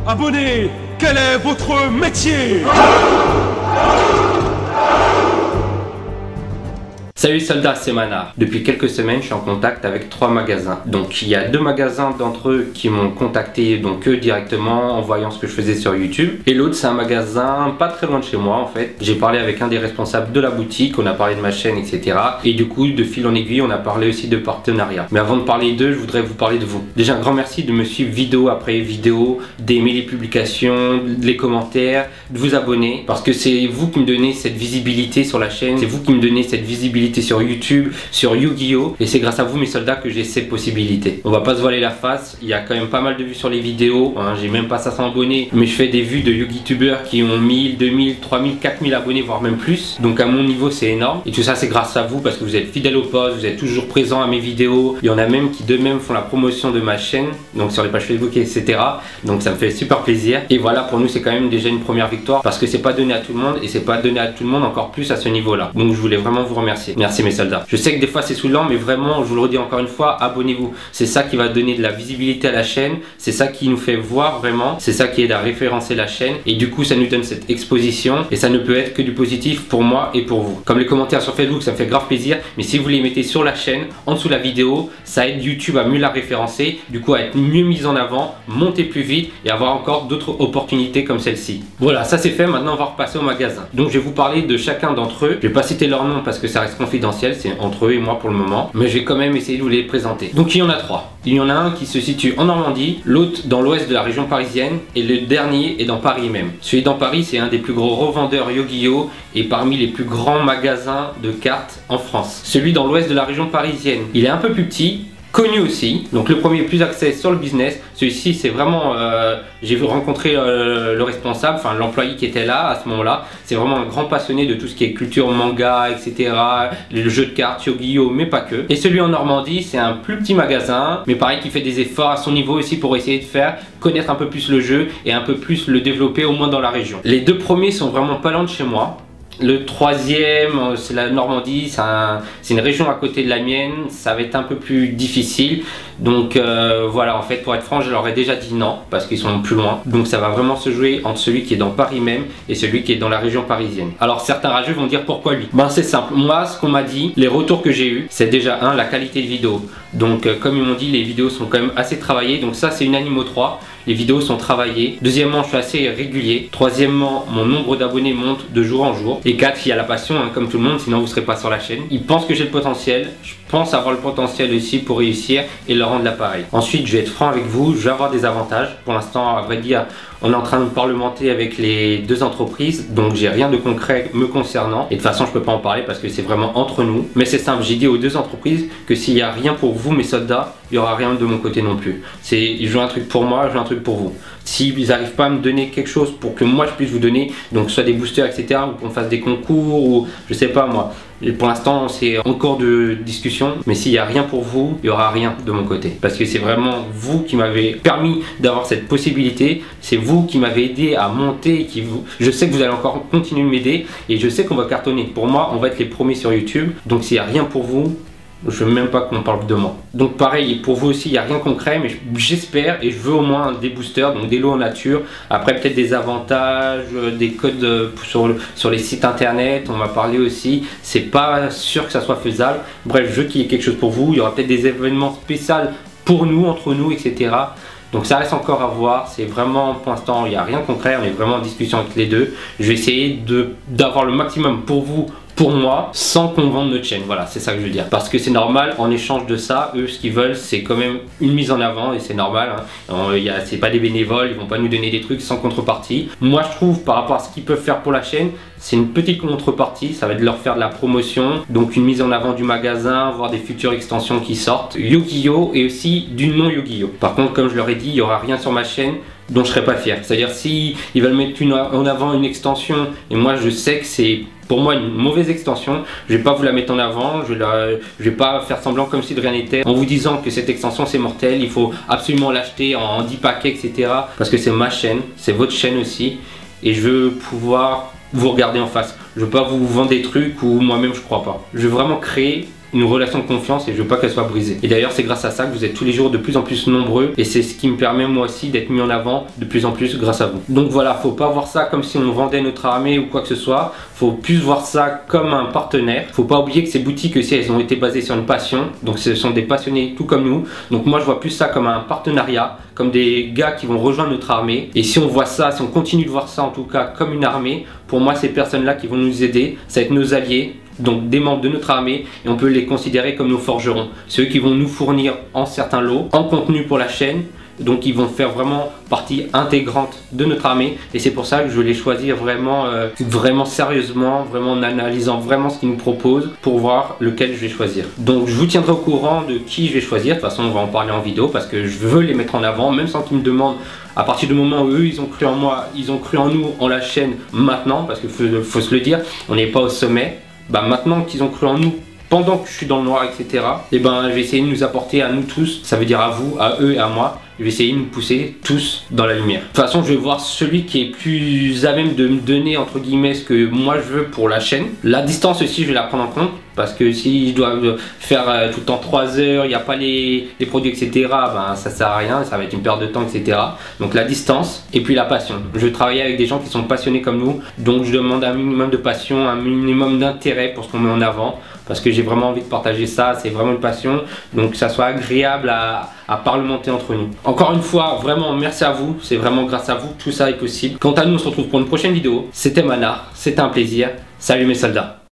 Abonnés, quel est votre métier? Salut soldats, c'est Manar. Depuis quelques semaines, je suis en contact avec 3 magasins. Donc il y a 2 magasins d'entre eux qui m'ont contacté, donc eux directement en voyant ce que je faisais sur YouTube. Et l'autre c'est un magasin pas très loin de chez moi en fait. J'ai parlé avec un des responsables de la boutique, on a parlé de ma chaîne, etc. Et du coup de fil en aiguille, on a parlé aussi de partenariat. Mais avant de parler d'eux, je voudrais vous parler de vous. Déjà un grand merci de me suivre vidéo après vidéo, d'aimer les publications, les commentaires, de vous abonner. Parce que c'est vous qui me donnez cette visibilité sur la chaîne, c'est vous qui me donnez cette visibilité sur YouTube, sur Yu-Gi-Oh! Et c'est grâce à vous mes soldats que j'ai ces possibilités. On va pas se voiler la face, il y a quand même pas mal de vues sur les vidéos, hein. J'ai même pas 500 abonnés, mais je fais des vues de Yu-Gi-Tubeurs qui ont 1000, 2000, 3000, 4000 abonnés, voire même plus. Donc à mon niveau c'est énorme. Et tout ça c'est grâce à vous parce que vous êtes fidèles au poste, vous êtes toujours présents à mes vidéos. Il y en a même qui d'eux-mêmes font la promotion de ma chaîne, donc sur les pages Facebook, etc. Donc ça me fait super plaisir. Et voilà, pour nous c'est quand même déjà une première victoire parce que c'est pas donné à tout le monde et c'est pas donné à tout le monde encore plus à ce niveau-là. Donc je voulais vraiment vous remercier. Merci mes soldats. Je sais que des fois c'est saoulant, mais vraiment je vous le redis encore une fois, abonnez-vous. C'est ça qui va donner de la visibilité à la chaîne, c'est ça qui nous fait voir vraiment, c'est ça qui aide à référencer la chaîne et du coup ça nous donne cette exposition et ça ne peut être que du positif pour moi et pour vous. Comme les commentaires sur Facebook, ça me fait grave plaisir, mais si vous les mettez sur la chaîne, en dessous de la vidéo, ça aide YouTube à mieux la référencer, du coup à être mieux mise en avant, monter plus vite et avoir encore d'autres opportunités comme celle-ci. Voilà, ça c'est fait, maintenant on va repasser au magasin. Donc je vais vous parler de chacun d'entre eux, je vais pas citer leur nom parce que ça reste confidentiel, c'est entre eux et moi pour le moment, mais je vais quand même essayer de vous les présenter. Donc il y en a 3. Il y en a un qui se situe en Normandie, l'autre dans l'ouest de la région parisienne et le dernier est dans Paris même. Celui dans Paris c'est un des plus gros revendeurs Yu-Gi-Oh! Et parmi les plus grands magasins de cartes en France. Celui dans l'ouest de la région parisienne, il est un peu plus petit, connu aussi. Donc le premier plus axé sur le business, celui-ci c'est vraiment, j'ai rencontré le responsable, enfin l'employé qui était là à ce moment-là. C'est vraiment un grand passionné de tout ce qui est culture manga, etc. Le jeu de cartes, Yu-Gi-Oh! Mais pas que. Et celui en Normandie c'est un plus petit magasin, mais pareil qui fait des efforts à son niveau aussi pour essayer de faire connaître un peu plus le jeu et un peu plus le développer au moins dans la région. Les 2 premiers sont vraiment pas loin de chez moi. Le troisième, c'est la Normandie, c'est une région à côté de la mienne, ça va être un peu plus difficile. Donc voilà, en fait, pour être franc, je leur ai déjà dit non, parce qu'ils sont plus loin. Donc ça va vraiment se jouer entre celui qui est dans Paris même et celui qui est dans la région parisienne. Alors certains rageux vont dire pourquoi lui. Ben c'est simple, moi ce qu'on m'a dit, les retours que j'ai eu, c'est déjà la qualité de vidéo. Donc comme ils m'ont dit, les vidéos sont quand même assez travaillées, donc ça c'est unanime aux 3. Les vidéos sont travaillées. Deuxièmement, je suis assez régulier. Troisièmement, mon nombre d'abonnés monte de jour en jour. Et 4, il y a la passion, hein, comme tout le monde, sinon vous ne serez pas sur la chaîne. Ils pensent que j'ai le potentiel. Je pense avoir le potentiel aussi pour réussir et leur rendre l'appareil. Ensuite, je vais être franc avec vous, je vais avoir des avantages. Pour l'instant, à vrai dire, on est en train de parlementer avec les 2 entreprises, donc j'ai rien de concret me concernant. Et de toute façon, je peux pas en parler parce que c'est vraiment entre nous. Mais c'est simple, j'ai dit aux 2 entreprises que s'il n'y a rien pour vous, mes soldats, il n'y aura rien de mon côté non plus. Je veux un truc pour moi, je veux un truc pour vous. S'ils n'arrivent pas à me donner quelque chose pour que moi je puisse vous donner, donc soit des boosters, etc., ou qu'on fasse des concours, ou je sais pas moi. Et pour l'instant, c'est encore de discussion, mais s'il n'y a rien pour vous, il n'y aura rien de mon côté. Parce que c'est vraiment vous qui m'avez permis d'avoir cette possibilité, c'est vous qui m'avez aidé à monter, je sais que vous allez encore continuer de m'aider, et je sais qu'on va cartonner. Pour moi, on va être les premiers sur YouTube, donc s'il n'y a rien pour vous, je veux même pas qu'on parle de moi. Donc pareil, pour vous aussi, il n'y a rien de concret, mais j'espère et je veux au moins des boosters, donc des lots en nature. Après peut-être des avantages, des codes sur les sites internet, on m'a parlé aussi. C'est pas sûr que ça soit faisable. Bref, je veux qu'il y ait quelque chose pour vous. Il y aura peut-être des événements spéciaux pour nous, entre nous, etc. Donc ça reste encore à voir, c'est vraiment pour l'instant il n'y a rien de concret, on est vraiment en discussion avec les 2. Je vais essayer d'avoir le maximum pour vous, pour moi, sans qu'on vende notre chaîne. Voilà, c'est ça que je veux dire. Parce que c'est normal, en échange de ça, eux ce qu'ils veulent c'est quand même une mise en avant et c'est normal. Hein. C'est pas des bénévoles, ils vont pas nous donner des trucs sans contrepartie. Moi je trouve par rapport à ce qu'ils peuvent faire pour la chaîne, c'est une petite contrepartie, ça va être de leur faire de la promotion, donc une mise en avant du magasin, voire des futures extensions qui sortent, Yu-Gi-Oh! Et aussi du non Yu-Gi-Oh! Par contre, comme je leur ai dit, il n'y aura rien sur ma chaîne dont je serais pas fier. C'est-à-dire si ils veulent mettre en avant une extension, et moi je sais que c'est pour moi une mauvaise extension, je vais pas vous la mettre en avant, je vais pas faire semblant comme si de rien n'était en vous disant que cette extension c'est mortel, il faut absolument l'acheter en 10 paquets, etc. Parce que c'est ma chaîne, c'est votre chaîne aussi, et je veux pouvoir vous regarder en face. Je veux pas vous vendre des trucs où moi-même je crois pas. Je veux vraiment créer une relation de confiance et je veux pas qu'elle soit brisée. Et d'ailleurs c'est grâce à ça que vous êtes tous les jours de plus en plus nombreux et c'est ce qui me permet moi aussi d'être mis en avant de plus en plus grâce à vous. Donc voilà, faut pas voir ça comme si on vendait notre armée ou quoi que ce soit, faut plus voir ça comme un partenaire. Faut pas oublier que ces boutiques aussi elles ont été basées sur une passion, donc ce sont des passionnés tout comme nous. Donc moi je vois plus ça comme un partenariat, comme des gars qui vont rejoindre notre armée. Et si on voit ça, si on continue de voir ça en tout cas comme une armée, pour moi ces personnes là qui vont nous aider, ça va être nos alliés, donc des membres de notre armée, et on peut les considérer comme nos forgerons, ceux qui vont nous fournir en certains lots, en contenu pour la chaîne. Donc ils vont faire vraiment partie intégrante de notre armée et c'est pour ça que je veux les choisir vraiment, vraiment sérieusement, vraiment en analysant vraiment ce qu'ils nous proposent pour voir lequel je vais choisir. Donc je vous tiendrai au courant de qui je vais choisir, de toute façon on va en parler en vidéo parce que je veux les mettre en avant même sans qu'ils me demandent. À partir du moment où eux ils ont cru en moi, ils ont cru en nous, en la chaîne maintenant, parce qu'il faut se le dire, on n'est pas au sommet, bah maintenant qu'ils ont cru en nous, pendant que je suis dans le noir, etc. Et ben je vais essayer de nous apporter à nous tous, ça veut dire à vous, à eux et à moi, je vais essayer de nous pousser tous dans la lumière. De toute façon je vais voir celui qui est plus à même de me donner entre guillemets ce que moi je veux pour la chaîne. La distance aussi je vais la prendre en compte, parce que si je dois faire tout le temps 3 heures, il n'y a pas les produits etc, ben ça sert à rien, ça va être une perte de temps etc. Donc la distance et puis la passion. Je vais travailler avec des gens qui sont passionnés comme nous, donc je demande un minimum de passion, un minimum d'intérêt pour ce qu'on met en avant, parce que j'ai vraiment envie de partager ça, c'est vraiment une passion, donc que ça soit agréable à parlementer entre nous. Encore une fois, vraiment merci à vous, c'est vraiment grâce à vous que tout ça est possible. Quant à nous, on se retrouve pour une prochaine vidéo. C'était Manar, c'était un plaisir. Salut mes soldats.